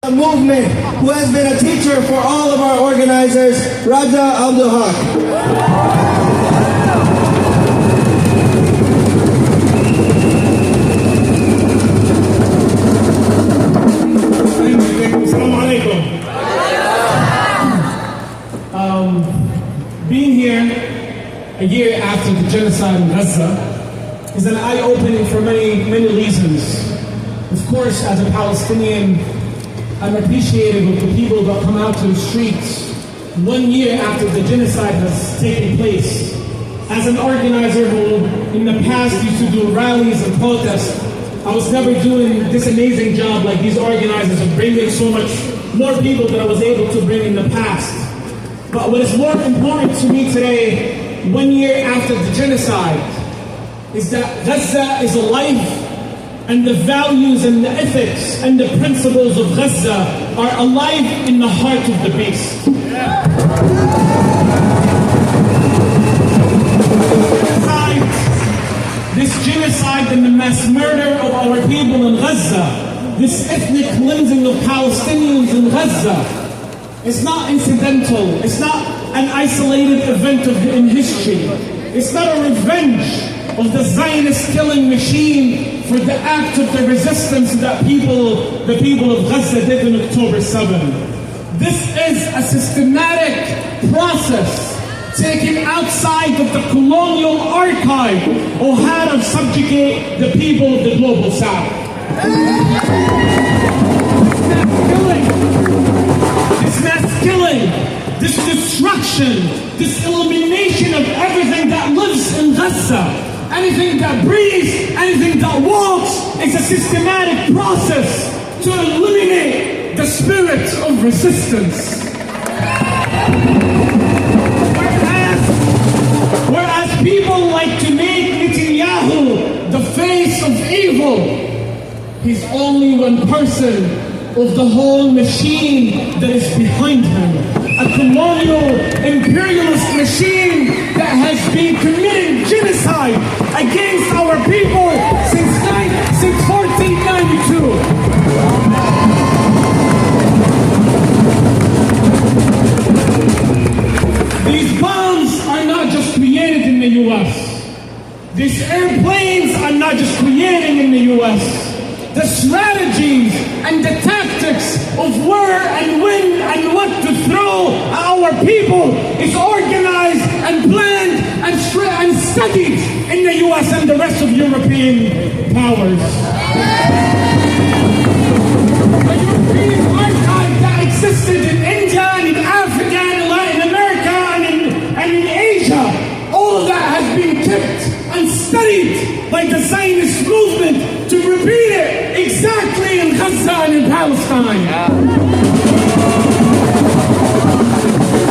A movement who has been a teacher for all of our organizers, Raja Abdul-Haq. Being here a year after the genocide in Gaza is an eye-opening for many reasons. Of course, as a Palestinian, I'm appreciative of the people that come out to the streets 1 year after the genocide has taken place. As an organizer who in the past used to do rallies and protests, I was never doing this amazing job like these organizers of bringing so much more people than I was able to bring in the past. But what is more important to me today, 1 year after the genocide, is that Gaza is alive, and the values and the ethics and the principles of Gaza are alive in the heart of the beast. This genocide and the mass murder of our people in Gaza, this ethnic cleansing of Palestinians in Gaza, is not incidental. It's not an isolated event in history. It's not a revenge of the Zionist killing machine for the act of the resistance that the people of Gaza did on October 7. This is a systematic process taken outside of the colonial archive or how to subjugate the people of the global South. This mass killing, this destruction, this elimination of everything that lives in Gaza, anything that breathes, anything that walks, is a systematic process to eliminate the spirit of resistance. Whereas people like to make Netanyahu the face of evil, he's only one person of the whole machine that is behind him. A colonial imperialist machine that has been committing genocide against our people since 1492. These bombs are not just created in the U.S. These airplanes are not just created in the U.S. The strategies and the tactics of where and when and what to throw at our people is organized and planned and studied in the U.S. and the rest of European powers. The European archive that existed in India and in Africa and in Latin America and in Asia, all of that has been kept and studied by the Zionist movement to repeat it exactly in Gaza and in Palestine.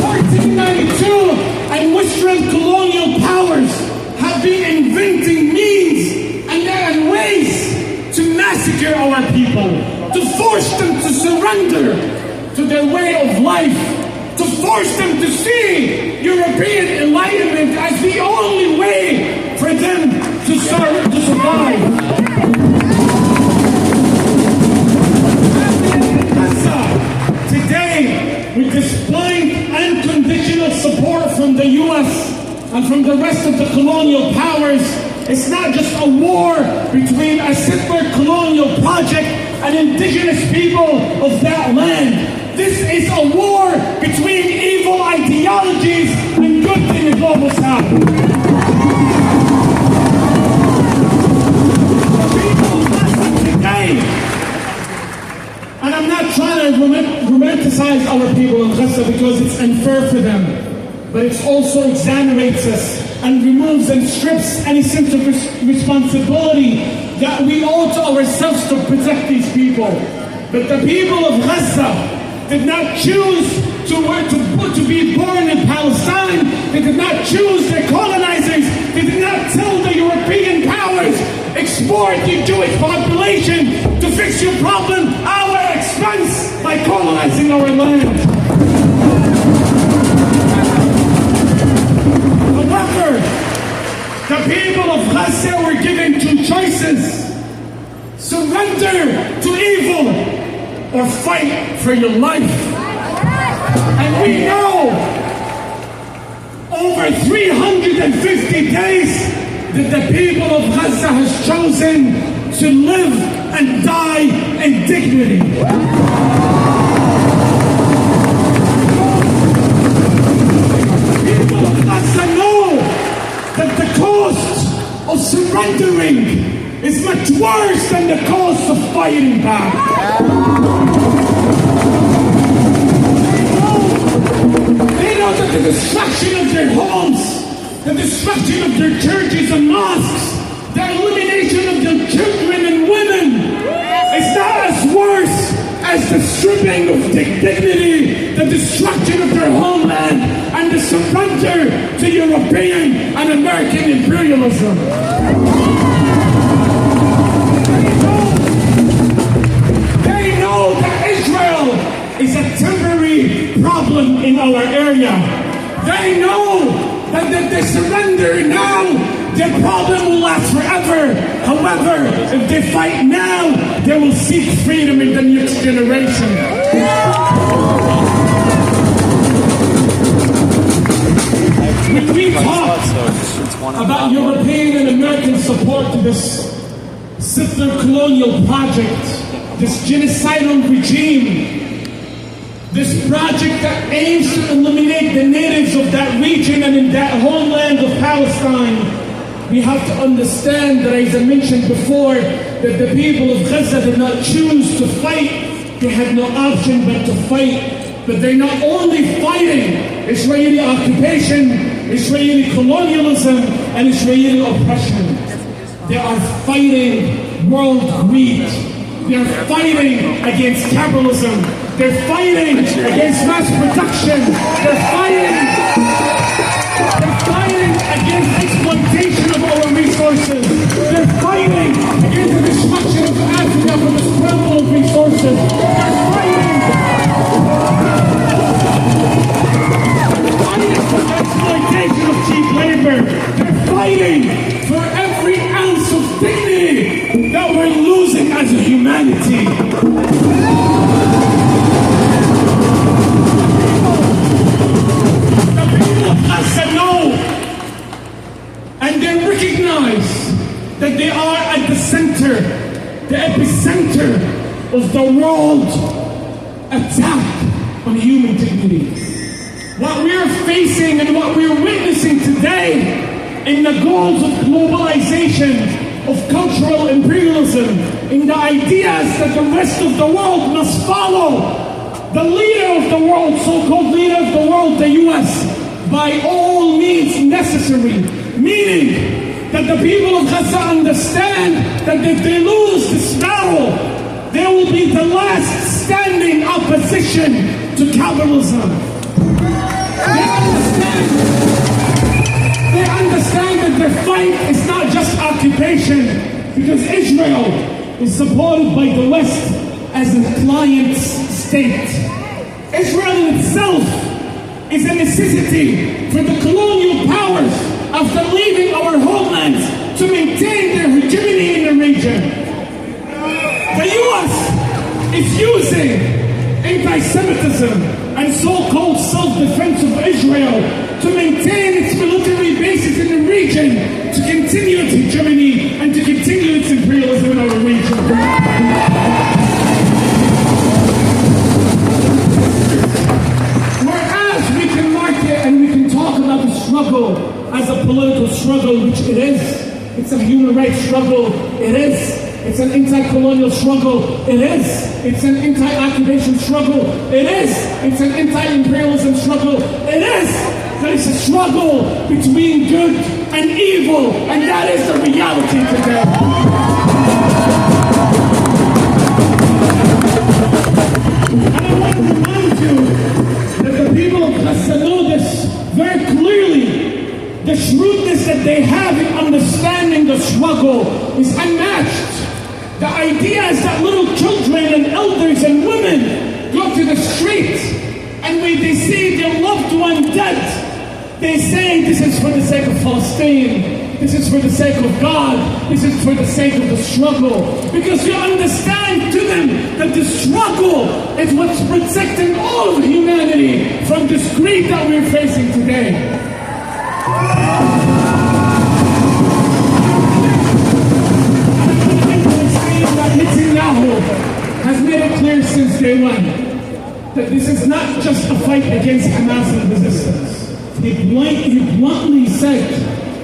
1492 and Western colonial powers have been inventing means and ways to massacre our people, to force them to surrender to their way of life, to force them to see European enlightenment as the only way for them to survive. Today, with this blind, unconditional support from the U.S. and from the rest of the colonial powers, it's not just a war between a settler colonial project and indigenous people of that land. This is a war between evil ideologies and good in the global South. Today, and I'm not trying to romanticize our people in Gaza because it's unfair for them, but it also exonerates us and removes and strips any sense of responsibility that we owe to ourselves to protect these people. But the people of Gaza did not choose to be born in Palestine. They did not choose their colonizers. They did not tell the European powers, export the Jewish population to fix your problem at our expense by colonizing our land. However, the people of Gaza were given two choices: surrender to evil or fight for your life. And we know over 350 days that the people of Gaza has chosen to live and die in dignity. People of Gaza know that the cost of surrendering is much worse than the cost of fighting back. They know that the destruction of their homes, the destruction of their churches and mosques, the elimination of their children and women is not as worse as the stripping of dignity, the destruction of their homeland, and the surrender to European and American imperialism. They know that Israel is a temporary problem in our area. They know that if they surrender now, their problem will last forever. However, if they fight now, they will seek freedom in the next generation. When we talk about European and American support to this settler colonial project, this genocidal regime, this project that aims to eliminate the natives of that region and in that homeland of Palestine, we have to understand that, as I mentioned before, that the people of Gaza did not choose to fight. They had no option but to fight. But they're not only fighting Israeli occupation, Israeli colonialism, and Israeli oppression. They are fighting world greed. They're fighting against capitalism. They're fighting against mass production. They're fighting against exploitation of our resources. They're fighting against the destruction of Africa for the scramble of resources. They're fighting for the exploitation of cheap labor. They're fighting for every ounce of dignity that we're losing as a humanity. And they recognize that they are at the center, the epicenter of the world attack on human dignity. What we are facing and what we are witnessing today in the goals of globalization, of cultural imperialism, in the ideas that the rest of the world must follow the leader of the world, so-called leader of the world, the US, by all means necessary. Meaning that the people of Gaza understand that if they lose this battle, they will be the last standing opposition to capitalism. They understand that their fight is not just occupation, because Israel is supported by the West as a client state. Israel itself is a necessity for the colonial powers after leaving our homelands to maintain their hegemony in the region. The US is using anti-Semitism and so-called self-defense of Israel to maintain its military bases in the region, to continue its hegemony and to continue its imperialism in our region. And we can talk about the struggle as a political struggle, which it is. It's a human rights struggle. It is. It's an anti-colonial struggle. It is. It's an anti-occupation struggle. It is. It's an anti-imperialism struggle. It is. But it's a struggle between good and evil, and that is the reality today. And I want to remind you that the people of Gaza know this very clearly. The shrewdness that they have in understanding the struggle is unmatched. The idea is that little children and elders and women go to the streets, and when they see their loved one dead, they say this is for the sake of Palestine. This is for the sake of God. This is for the sake of the struggle. Because you understand to them that the struggle is what's protecting all of humanity from this greed that we're facing today. Netanyahu has made it clear since day one that this is not just a fight against Hamas and resistance. He bluntly said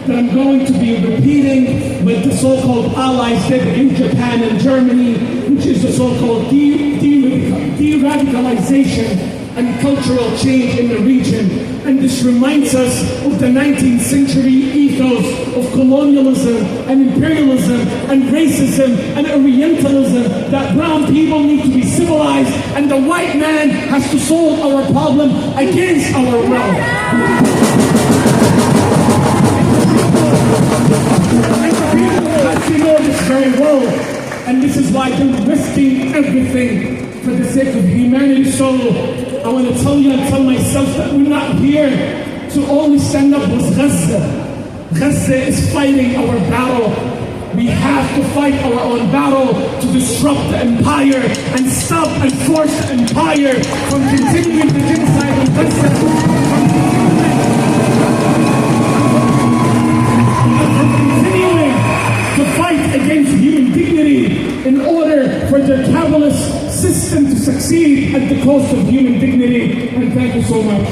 that I'm going to be repeating what the so-called allies did in Japan and Germany, which is the so-called de-radicalization and cultural change in the region. And this reminds us of the 19th century ethos of colonialism and imperialism and racism and Orientalism, that brown people need to be civilized and the white man has to solve our problem against our will. And the people have to know this very well, and this is why they're risking everything for the sake of humanity. So I want to tell you and tell myself that we're not here to only stand up with Gaza. Gaza is fighting our battle. We have to fight our own battle to disrupt the empire and stop and force the empire from continuing the genocide of Gaza, from continuing to fight against human dignity in order for the capitalist system to succeed at the cost of human dignity. And thank you so much.